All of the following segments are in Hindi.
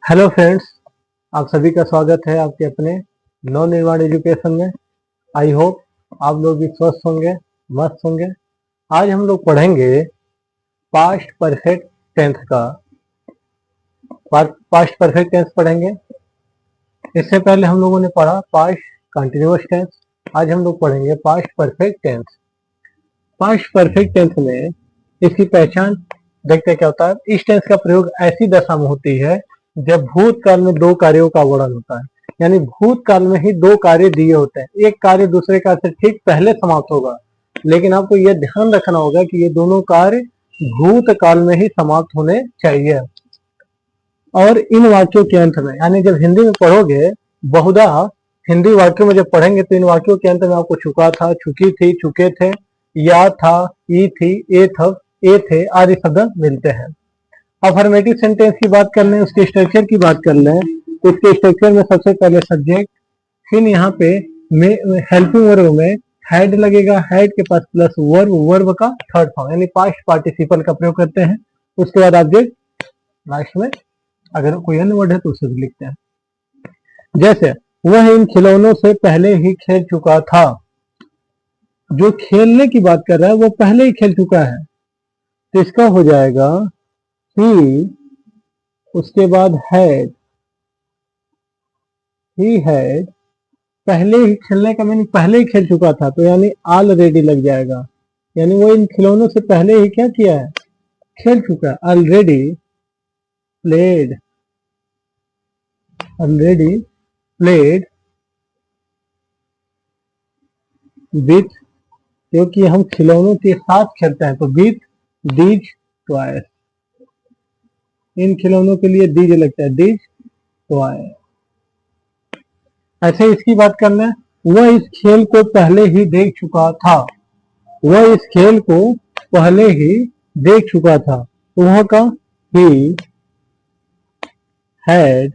हेलो फ्रेंड्स, आप सभी का स्वागत है आपके अपने नव निर्माण एजुकेशन में। आई होप आप लोग भी स्वस्थ होंगे, मस्त होंगे। आज हम लोग पढ़ेंगे पास्ट परफेक्ट टेंस का। पास्ट परफेक्ट टेंस पढ़ेंगे। इससे पहले हम लोगों ने पढ़ा पास्ट कंटिन्यूअस टेंस। आज हम लोग पढ़ेंगे past perfect tense. Past perfect tense में इसकी पहचान देखते क्या होता है। इस टेंस का प्रयोग ऐसी दशा में होती है जब भूतकाल में दो कार्यों का वर्णन होता है। यानी भूतकाल में ही दो कार्य दिए होते हैं, एक कार्य दूसरे कार्य से ठीक पहले समाप्त होगा, लेकिन आपको यह ध्यान रखना होगा कि ये दोनों कार्य भूतकाल में ही समाप्त होने चाहिए। और इन वाक्यों के अंत में, यानी जब हिंदी में पढ़ोगे, बहुधा हिंदी वाक्यों में जब पढ़ेंगे तो इन वाक्यों के अंत में आपको चुका था, चुकी थी, चुके थे, या था, ई थी, ए थे आदि शब्द मिलते हैं। अफर्मेटिव सेंटेंस की बात कर लें, उसके स्ट्रक्चर की बात कर लें तो इसके स्ट्रक्चर में सबसे पहले सब्जेक्ट, फिर यहाँ पे हेल्पिंग वर्ब में हैड लगेगा, हैड के पास प्लस वर्ब, वर्ब का थर्ड फॉर्म यानी पास्ट पार्टिसिपल का प्रयोग करते हैं। उसके बाद ऑब्जेक्ट, लास्ट में अगर कोई अन्य वर्ड है तो उसे भी लिखते हैं। जैसे वह इन खिलौनों से पहले ही खेल चुका था। जो खेलने की बात कर रहा है वो पहले ही खेल चुका है, तो इसका हो जाएगा ही, उसके बाद हैड, ही हैड, पहले ही खेलने का मीनिंग पहले ही खेल चुका था, तो यानी ऑलरेडी लग जाएगा। यानी वो इन खिलौनों से पहले ही क्या किया है, खेल चुका है। Already played, already played with, क्योंकि हम खिलौनों के साथ खेलते हैं तो विथ दीज टॉयज, इन खिलौनों के लिए दीज लगता है, दीज टॉयज। ऐसे इसकी बात करना है, वह इस खेल को पहले ही देख चुका था। वह इस खेल को पहले ही देख चुका था, वह का ही हैड,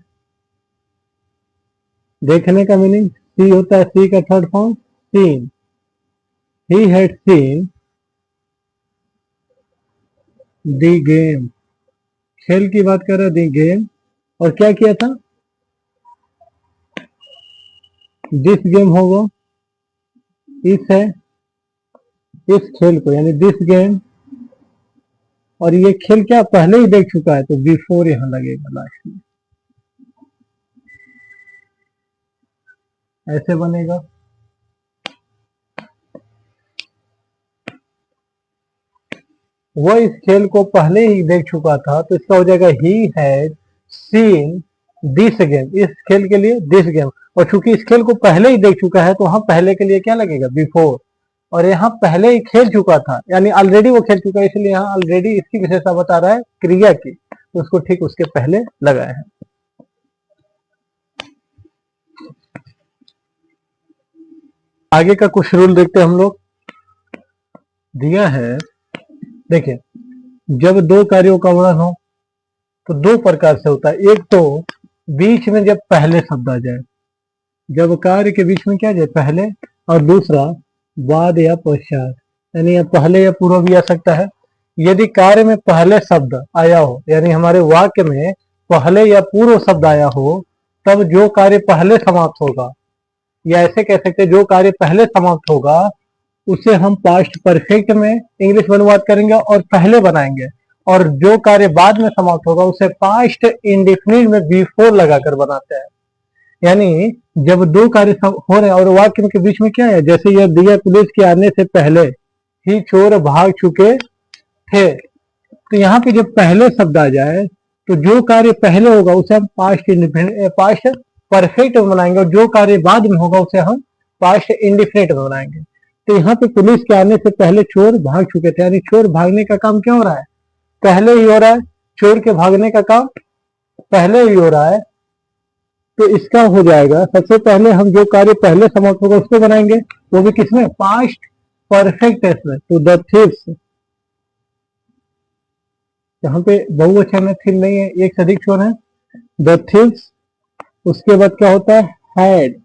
देखने का मीनिंग सी होता है, सी का third form seen, he had seen the game, खेल की बात कर रहा है, द गेम, और क्या किया था, दिस गेम होगा, इस है, इस खेल को यानी दिस गेम, और ये खेल क्या पहले ही देख चुका है, तो बिफोर यहां लगेगा लास्ट में, ऐसे बनेगा। वो इस खेल को पहले ही देख चुका था, तो इसका हो जाएगा ही हैड सीन दिस गेम, इस खेल के लिए दिस गेम, और चूंकि इस खेल को पहले ही देख चुका है तो वहां पहले के लिए क्या लगेगा, बिफोर, और यहाँ पहले ही खेल चुका था यानी ऑलरेडी वो खेल चुका है, इसलिए यहाँ ऑलरेडी इसकी विशेषता बता रहा है क्रिया की, तो उसको ठीक उसके पहले लगाए हैं। आगे का कुछ रूल देखते हैं हम लोग। दिया है, देखिए, जब दो कार्यों का वर्णन हो तो दो प्रकार से होता है। एक तो बीच में जब पहले शब्द आ जाए, जब कार्य के बीच में क्या जाए पहले, और दूसरा बाद या पश्चात, यानी या पहले या पूर्व भी आ सकता है। यदि कार्य में पहले शब्द आया हो, यानी हमारे वाक्य में पहले या पूर्व शब्द आया हो, तब जो कार्य पहले समाप्त होगा, या ऐसे कह सकते जो कार्य पहले समाप्त होगा उसे हम पास्ट परफेक्ट में इंग्लिश में अनुवाद करेंगे और पहले बनाएंगे, और जो कार्य बाद में समाप्त होगा उसे पास्ट इंडिफिनिट में बिफोर लगाकर बनाते हैं। यानी जब दो कार्य हो रहे हैं और वाक्य के बीच में क्या है, जैसे यह दिया पुलिस के आने से पहले ही चोर भाग चुके थे, तो यहाँ पे जब पहले शब्द आ जाए तो जो कार्य पहले होगा उसे हम पास्ट परफेक्ट में बनाएंगे, और जो कार्य बाद में होगा उसे हम पास्ट इंडिफिनिट में बनाएंगे। तो यहाँ पे पुलिस के आने से पहले चोर भाग चुके थे, यानी चोर भागने का काम क्या हो रहा है, पहले ही हो रहा है, चोर के भागने का काम पहले ही हो रहा है। तो इसका हो जाएगा, सबसे पहले हम जो कार्य पहले समाप्त होगा उसको बनाएंगे, वो भी किसमें, पास्ट परफेक्ट टेंस में। तो द थीव्स, यहाँ पे बहुवचन में थीव नहीं है, एक से अधिक चोर है, द थीव्स। उसके बाद क्या होता है, हैड,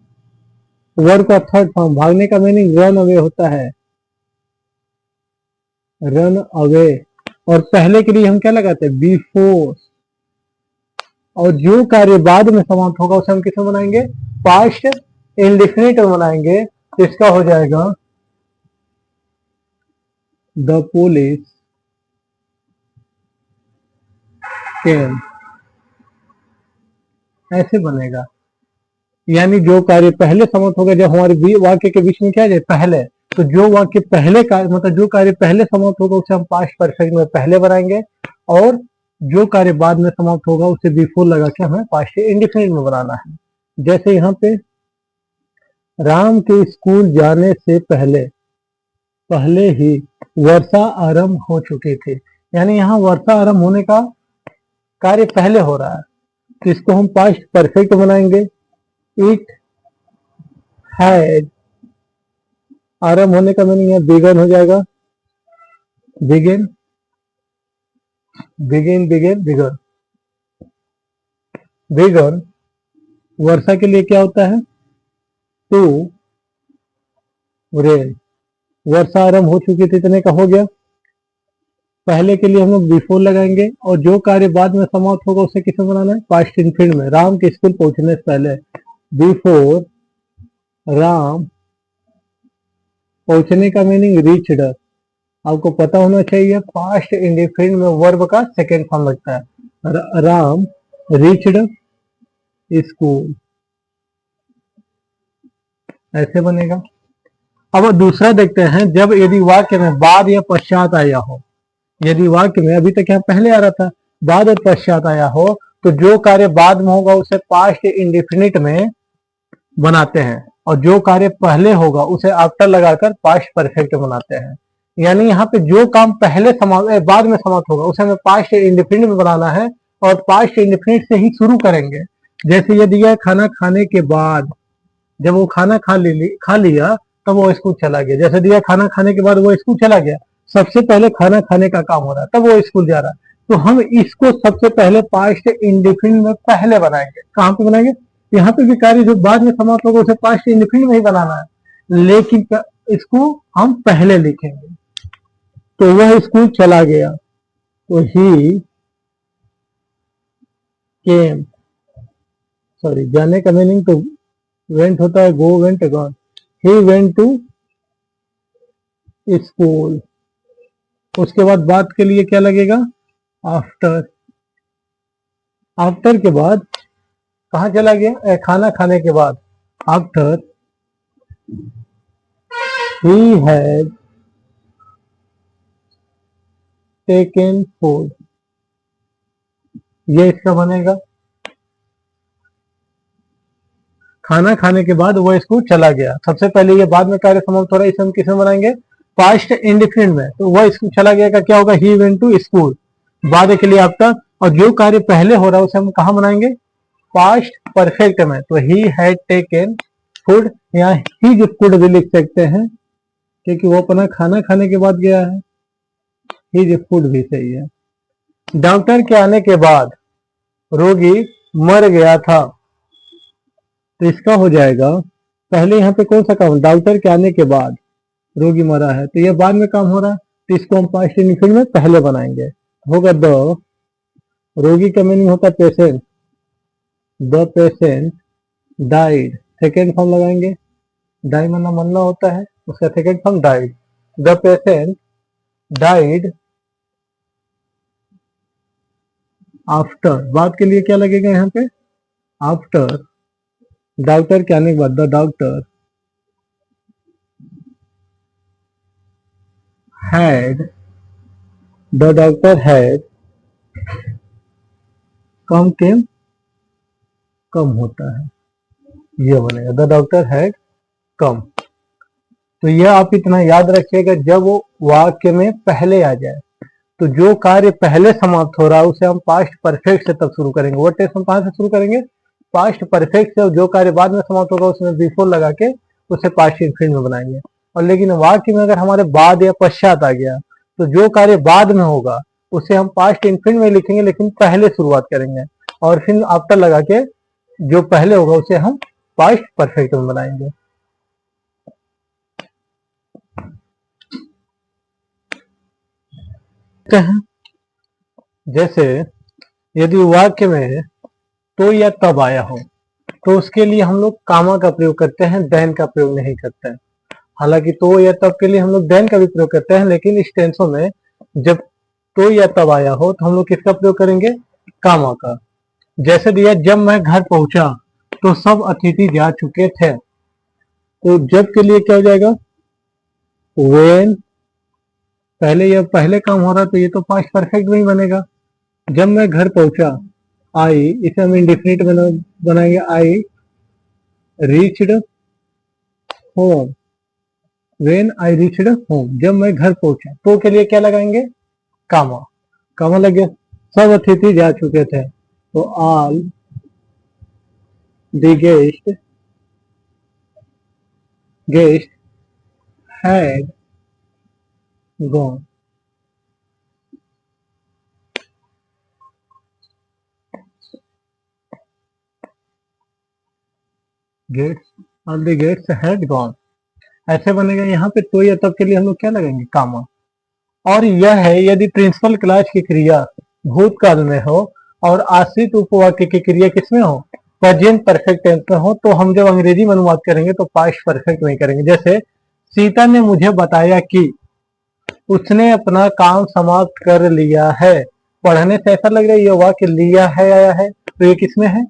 वर्ब का थर्ड फॉर्म, भागने का मीनिंग रन अवे होता है, रन अवे, और पहले के लिए हम क्या लगाते हैं, बिफोर, और जो कार्य बाद में समाप्त होगा उसे हम किस में बनाएंगे, पास्ट इंडेफिनिट में बनाएंगे। तो इसका हो जाएगा द पुलिस केम, ऐसे बनेगा। यानी जो कार्य पहले समाप्त होगा, जब हमारे वाक्य के बीच में क्या है पहले, तो जो वाक्य पहले कार्य मतलब जो कार्य पहले समाप्त होगा उसे हम पास्ट परफेक्ट में पहले बनाएंगे, और जो कार्य बाद में समाप्त होगा उसे बिफोर लगा के हमें पास्ट इंडेफिनिट में बनाना है। जैसे यहाँ पे राम के स्कूल जाने से पहले ही वर्षा आरंभ हो चुकी थी। यानी यहाँ वर्षा आरंभ होने का कार्य पहले हो रहा है, तो इसको हम पास्ट परफेक्ट बनाएंगे। इट हैड, आरंभ होने का मीनिंग यहाँ बिगन हो जाएगा, begin begin begin began. Began वर्षा के लिए क्या होता है, टू रेन। वर्षा आरंभ हो चुकी थी, इतने का हो गया। पहले के लिए हम लोग बिफोर लगाएंगे, और जो कार्य बाद में समाप्त होगा उसे किसमें बनाना है, पास्ट इनफिनिट में। राम के स्कूल पहुंचने से पहले, बिफोर राम, पहुंचने का मीनिंग रीच्ड। आपको पता होना चाहिए पास्ट इंडेफिनिट में वर्ब का सेकेंड फॉर्म लगता है। राम रीच्ड स्कूल, ऐसे बनेगा। अब दूसरा देखते हैं, जब यदि वाक्य में बाद या पश्चात आया हो, यदि वाक्य में अभी तक यहाँ पहले आ रहा था, बाद और पश्चात आया हो, तो जो कार्य बाद में होगा उसे पास्ट इंडेफिनिट में बनाते हैं, और जो कार्य पहले होगा उसे आफ्टर लगाकर पास्ट परफेक्ट बनाते हैं। यानी यहाँ पे जो काम पहले बाद में समाप्त होगा उसे हमें पास्ट इंडेफिनिट में बनाना है, और पास्ट इंडेफिनिट से ही शुरू करेंगे। जैसे यदि यह खाना खाने के बाद, जब वो खाना खा लिया तब वो स्कूल चला गया। जैसे दिया खाना खाने के बाद वो स्कूल चला गया, सबसे पहले खाना खाने का काम हो रहा है तब वो स्कूल जा रहा है, तो हम इसको सबसे पहले पास्ट इंडेफिनिट में पहले बनाएंगे। कहाँ पे बनाएंगे, यहाँ पे भी कार्य जो बाद में समाप्त होगा उसे पास्ट इंडेफिनिट में ही बनाना है, लेकिन इसको हम पहले लिखेंगे। तो वह स्कूल चला गया, तो ही केम, सॉरी जाने का मीनिंग तो वेंट होता है, go went gone. He went to school. उसके बाद बात के लिए क्या लगेगा, आफ्टर। आफ्टर के बाद कहाँ चला गया, खाना खाने के बाद। After he had taken food, ये इसका बनेगा। खाना खाने के बाद वो स्कूल चला गया, सबसे पहले ये बाद में कार्य समाप्त हो रहा है, इसे हम किसमें बनाएंगे, पास्ट इंडेफिनिट में। तो वह स्कूल चला गया का क्या होगा, ही वेंट टू स्कूल, बाद के लिए आफ्टर। और जो कार्य पहले हो रहा है उसे हम कहाँ बनाएंगे, पास्ट परफेक्ट में। तो ही हैड टेकन फूड, या हिज फूड भी लिख सकते हैं, क्योंकि वो अपना खाना खाने के बाद गया है। हिज फूड भी सही है। डॉक्टर के आने के बाद रोगी मर गया था, तो इसका हो जाएगा, पहले यहाँ पे कौन सा काम, डॉक्टर के आने के बाद रोगी मरा है, तो ये बाद में काम हो रहा है, तो इसको हम पास्ट इंडेफिनिट में पहले बनाएंगे। होगा द, रोगी का मीनिंग होता है patient, the patient died, second form लगाएंगे, डाई माना मरना होता है, उसका second form died. The patient died after, बाद के लिए क्या लगेगा यहाँ पे, आफ्टर। डॉक्टर के आने के बाद, the doctor had, the doctor had come, came come होता है, ये बनेगा द डॉक्टर हैड कम। तो यह आप इतना याद रखिएगा, जब वो वाक्य में पहले आ जाए, तो जो कार्य पहले समाप्त हो रहा है उसे हम पास्ट परफेक्ट से तब शुरू करेंगे। वो टेस्ट हम कहाँ से शुरू करेंगे, पास्ट परफेक्ट से। जो कार्य बाद में समाप्त होगा उसमें बिफोर लगा के उसे पास्ट इंफिनिट में बनाएंगे। और लेकिन वाक्य में अगर हमारे बाद या पश्चात आ गया, तो जो कार्य बाद में होगा उसे हम पास्ट इंफिनिट में लिखेंगे, लेकिन पहले शुरुआत करेंगे, और फिर आफ्टर लगा के जो पहले होगा उसे हम पास्ट परफेक्ट में बनाएंगे। जैसे यदि वाक्य में तो या तब आया हो, तो उसके लिए हम लोग कामा का प्रयोग करते हैं, देन का प्रयोग नहीं करते हैं। हालांकि तो या तब के लिए हम लोग देन का भी प्रयोग करते हैं, लेकिन इस टेंसों में जब तो या तब आया हो तो हम लोग किसका प्रयोग करेंगे? कामा का। जैसे दिया, जब मैं घर पहुंचा तो सब अतिथि जा चुके थे, तो जब के लिए क्या हो जाएगा? व्हेन। पहले ये पहले काम हो रहा है तो ये तो पास्ट परफेक्ट में ही बनेगा। जब मैं घर पहुंचा, आई, इसे हम इंडेफिनिट बनाएंगे, I reached home. When I reached home, जब मैं घर पहुंचा, तो के लिए क्या लगाएंगे? कामा। कामा लग गया। सब अतिथि जा चुके थे, तो all the guest had gone. Guests, all the guests had gone, ऐसे बनेगा। यहाँ पे तो या तब के लिए हम लोग क्या लगाएंगे? कामा। और यह है यदि प्रिंसिपल क्लास की क्रिया भूतकाल में हो और आश्रित उपवाक्य की क्रिया किसमें हो? प्रेजेंट परफेक्ट टेंस में हो, तो हम जब अंग्रेजी में अनुवाद करेंगे तो पास्ट परफेक्ट में करेंगे। जैसे सीता ने मुझे बताया कि उसने अपना काम समाप्त कर लिया है। पढ़ने से ऐसा लग रहा है ये वाक्य लिया है आया है, तो ये किसमें है?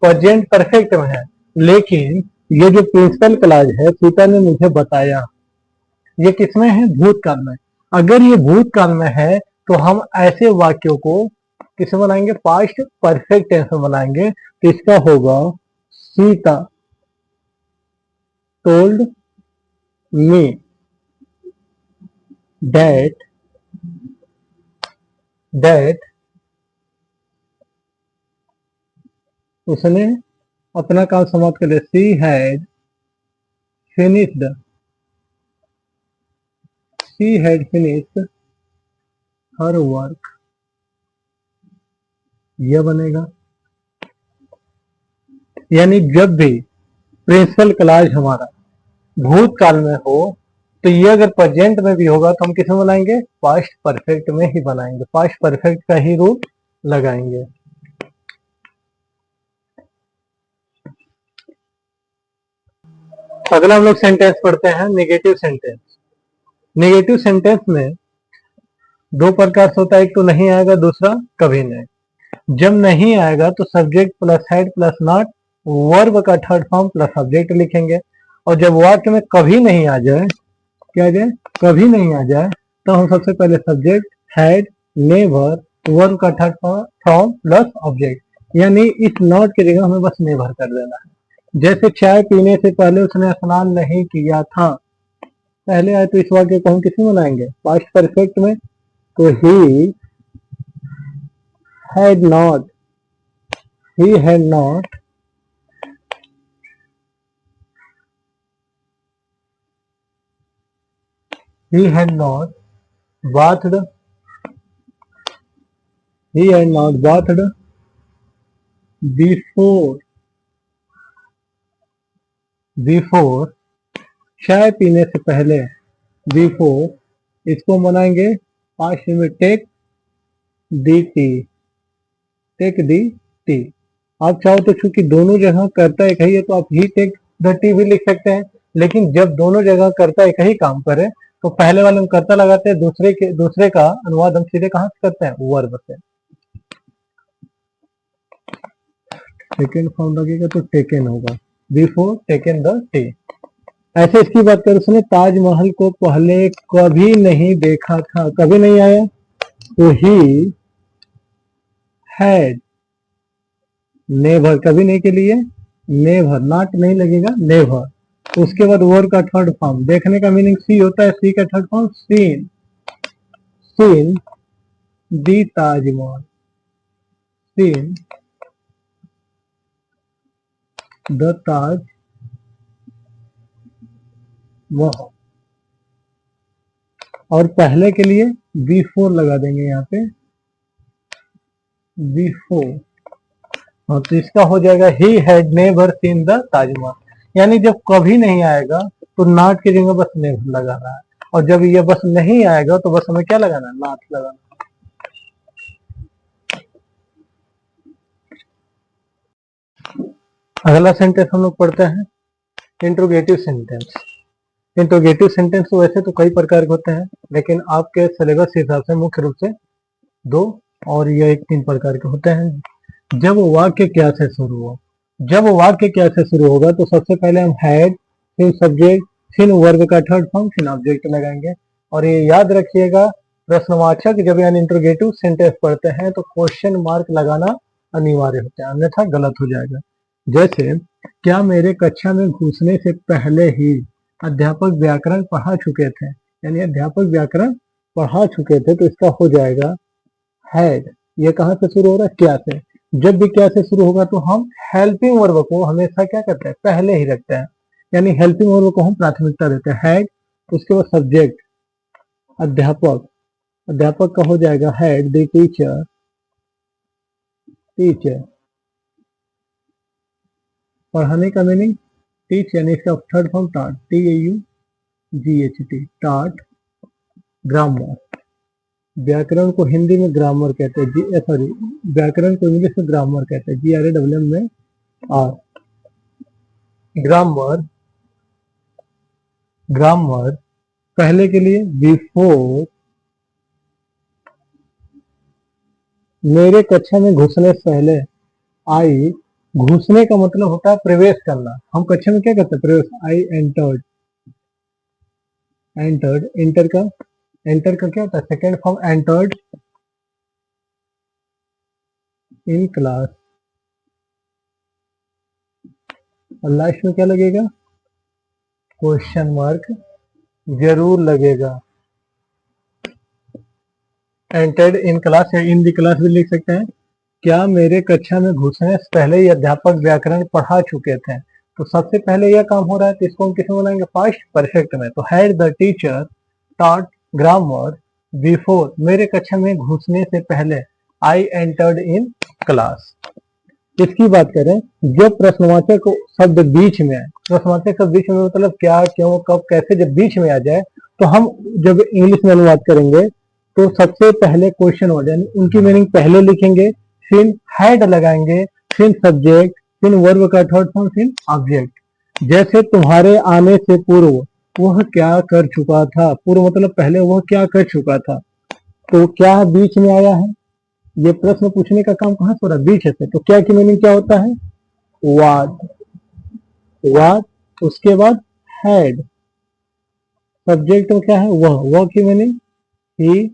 प्रेजेंट परफेक्ट में है। लेकिन ये जो प्रिंसिपल क्लॉज है, सीता ने मुझे बताया, ये किसमें है? भूतकाल में। अगर ये भूतकाल में है तो हम ऐसे वाक्यों को किसमें बनाएंगे? पास्ट परफेक्ट टेंस में बनाएंगे। तो इसका होगा सीता टोल्ड मी दैट उसने अपना काम समाप्त कर लिया। She had finished her work, यह बनेगा। यानी जब भी प्रिंसिपल क्लॉज हमारा भूतकाल में हो तो ये अगर प्रेजेंट में भी होगा तो हम किसमें बनाएंगे? पास्ट परफेक्ट में ही बनाएंगे, पास्ट परफेक्ट का ही रूप लगाएंगे। अगला हम लोग सेंटेंस पढ़ते हैं, नेगेटिव सेंटेंस। नेगेटिव सेंटेंस में दो प्रकार से होता है, एक तो नहीं आएगा, दूसरा कभी नहीं। जब नहीं आएगा तो subject plus head plus not, verb का थर्ड फॉर्म प्लस सब्जेक्ट लिखेंगे। और जब वाक्य में कभी नहीं आ जाए, क्या आ जाए? कभी नहीं आ जाए, तो हम सबसे पहले सब्जेक्ट, हेड, नेवर, वर्ब का थर्ड फॉर्म प्लस ऑब्जेक्ट, यानी इस नॉट की जगह हमें बस नेवर कर देना है। जैसे चाय पीने से पहले उसने स्नान नहीं किया था, पहले आए तो इस वाक्य को हम किसमें बनाएंगे? पास्ट परफेक्ट में। तो he had not, he had not he had not bathed he had not bathed before before चाय पीने से पहले, बिफोर इसको बनाएंगे पास्ट में take the tea, take the tea. आप चाहो तो चूंकि दोनों जगह करता एक ही है तो आप ही टेक द टी भी लिख सकते हैं, लेकिन जब दोनों जगह करता एक ही काम करे तो पहले वाले में करता लगाते हैं, दूसरे का अनुवाद हम सीधे कहाँ से करते हैं? वर्ब से। सेकेंड फॉर्म लगेगा तो टेकन होगा, बिफोर टेकन द टी। ऐसे इसकी बात करें, उसने ताजमहल को पहले कभी नहीं देखा था, कभी नहीं आया, तो ही हैड नेवर, कभी नहीं के लिए नेवर, नॉट नहीं लगेगा, नेवर। उसके बाद वर्ड का थर्ड फॉर्म, देखने का मीनिंग सी होता है, सी का third form seen, seen the Taj Mahal, seen the Taj Mahal. और पहले के लिए बिफोर लगा देंगे यहाँ पे, बिफोर। हाँ, तो इसका हो जाएगा he had never seen the Taj Mahal. यानी जब कभी नहीं आएगा तो नॉट की जगह बस नेवर लगाना है, और जब ये बस नहीं आएगा तो बस हमें क्या लगाना है? नॉट लगाना। अगला सेंटेंस हम लोग पढ़ते हैं इंट्रोगेटिव सेंटेंस। इंट्रोगेटिव सेंटेंस तो वैसे तो कई प्रकार के होते हैं, लेकिन आपके सिलेबस के हिसाब से मुख्य रूप से 2 और ये 3 प्रकार के होते हैं। जब वाक्य क्या से शुरू हो, जब वाक्य क्या से शुरू होगा तो सबसे पहले हम हैड, फिर सब्जेक्ट, फिर वर्ब का थर्ड फॉर्म, फिर ऑब्जेक्ट लगाएंगे। और ये याद रखिएगा, प्रश्नवाचक जब यानी इंट्रोगेटिव सेंटेंस पढ़ते हैं तो क्वेश्चन मार्क लगाना अनिवार्य होता है, अन्यथा गलत हो जाएगा। जैसे क्या मेरे कक्षा में घुसने से पहले ही अध्यापक व्याकरण पढ़ा चुके थे, यानी अध्यापक व्याकरण पढ़ा चुके थे, तो इसका हो जाएगा हैड। ये कहाँ से शुरू हो रहा है? क्या से। जब भी क्या से शुरू होगा तो हम हेल्पिंग वर्ब को हमेशा क्या करते हैं? पहले ही रखते हैं, यानी हेल्पिंग वर्ब को हम प्राथमिकता देते हैं। हैड, उसके बाद सब्जेक्ट अध्यापक, अध्यापक का हो जाएगा हैड द टीचर, टीचर पढ़ाने का मीनिंग टीच, यानी इसका थर्ड फॉर्म टाट, TAUGHT, टाट। ग्रामर, व्याकरण को हिंदी में ग्रामर कहते हैं, सॉरी व्याकरण को इंग्लिश में ग्रामर कहते हैं, GRAMMR में आर। ग्रामर, ग्रामर पहले के लिए बिफोर, मेरे कक्षा में घुसने से पहले आई, घुसने का मतलब होता है प्रवेश करना। हम कक्षा में क्या करते हैं? प्रवेश। आई एंटर्ड, एंटर्ड, एंटर का, एंटर का क्या होता है? Second form entered in class. और लास्ट में क्या लगेगा? क्वेश्चन मार्क जरूर लगेगा। एंटर्ड इन क्लास या इन द क्लास भी लिख सकते हैं। क्या मेरे कक्षा में घुसने से पहले ही अध्यापक व्याकरण पढ़ा चुके थे, तो सबसे पहले यह काम हो रहा है, तो इसको हम किसमें बनाएंगे? पास्ट परफेक्ट में। तो had the teacher taught grammar before, मेरे कक्षा में घुसने से पहले आई एंटर्ड इन क्लास। इसकी बात करें, जब प्रश्नवाचक शब्द बीच में आए, प्रश्नवाचक शब्द बीच में मतलब क्या, क्यों, कब, कैसे, जब बीच में आ जाए तो हम जब इंग्लिश में अनुवाद करेंगे तो सबसे पहले क्वेश्चन वर्ड यानी उनकी मीनिंग पहले लिखेंगे, फिर हैड लगाएंगे, फिर सब्जेक्ट, फिर वर्ब का थर्ड फॉर्म, फिर ऑब्जेक्ट। जैसे तुम्हारे आने से पूर्व वह क्या कर चुका था, पूर्व मतलब पहले वह क्या कर चुका था, तो क्या बीच में आया है। ये प्रश्न पूछने का काम कहाँ से हो रहा है? बीच से। तो क्या की मीनिंग क्या होता है? व्हाट, व्हाट, उसके बाद हैड, सब्जेक्ट में क्या है? वह की मीनिंग ही,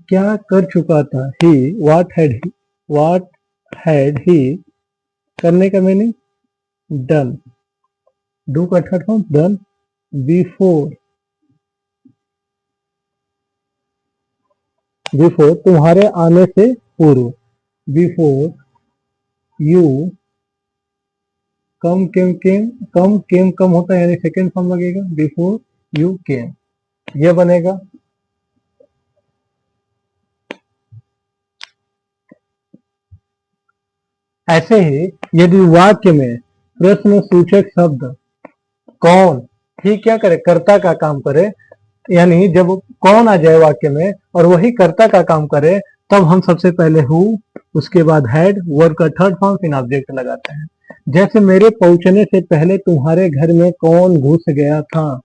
क्या कर चुका था? ही, व्हाट हैड ही, करने का मीनिंग डन, डू का third form done. Before, before तुम्हारे आने से पूर्व, बिफोर यू कम कम होता है, यानी सेकेंड फॉर्म लगेगा, बिफोर यू केम, ये बनेगा। ऐसे ही यदि वाक्य में प्रश्न सूचक शब्द कौन ही क्या करे? कर्ता का काम करे, यानी जब कौन आ जाए वाक्य में और वही कर्ता का काम करे, तब हम सबसे पहले हु, उसके बाद हैड, वर्ब का थर्ड फॉर्म, फिर ऑब्जेक्ट लगाते हैं। जैसे मेरे पहुंचने से पहले तुम्हारे घर में कौन घुस गया था,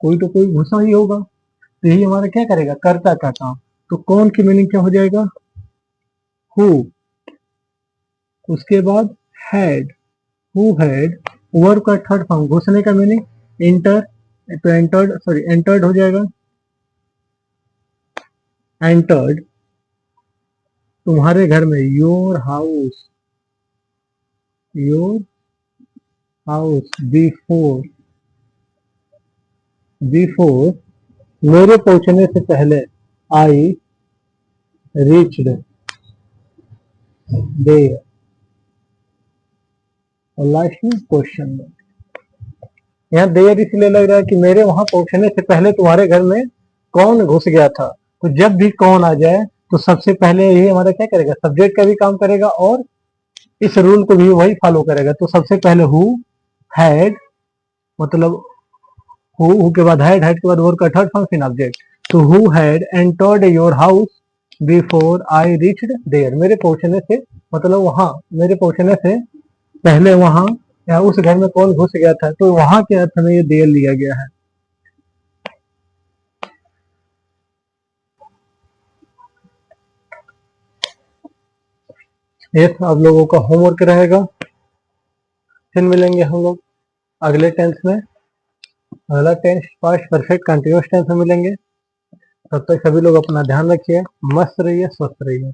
कोई तो कोई घुसा ही होगा, तो यही हमारा क्या करेगा? कर्ता का काम। तो कौन की मीनिंग क्या हो जाएगा? हु, उसके बाद हैड, हु हैड, वर्ब का थर्ड फॉर्म, घुसने का मीनिंग एंटर, तो एंटर्ड हो जाएगा, एंटर्ड तुम्हारे घर में, your house, your house, before, before मेरे पहुंचने से पहले, आई रीच्ड देयर। और लास्ट में क्वेश्चन में, यहाँ देयर इसलिए लग रहा है कि मेरे वहां पहुंचने से पहले तुम्हारे घर में कौन घुस गया था। तो जब भी कौन आ जाए तो सबसे पहले यही हमारा क्या करेगा? सब्जेक्ट का भी काम करेगा और इस रूल को भी वही फॉलो करेगा। तो सबसे पहले हु हैड, मतलब हु के बाद हैड के बाद वर्ब का थर्ड फॉर्म, फिर ऑब्जेक्ट। तो who had entered your house before I reached there, मेरे पहुंचने से मतलब वहां मेरे पहुंचने से पहले वहां या उस घर में कौन घुस गया था, तो वहां के अर्थ में ये दे लिया गया है। ये आप लोगों का होमवर्क रहेगा। फिर मिलेंगे हम लोग अगले टेंस में। अगला tense past perfect continuous tense में मिलेंगे। तब तक सभी लोग अपना ध्यान रखिए, मस्त रहिए, स्वस्थ रहिए।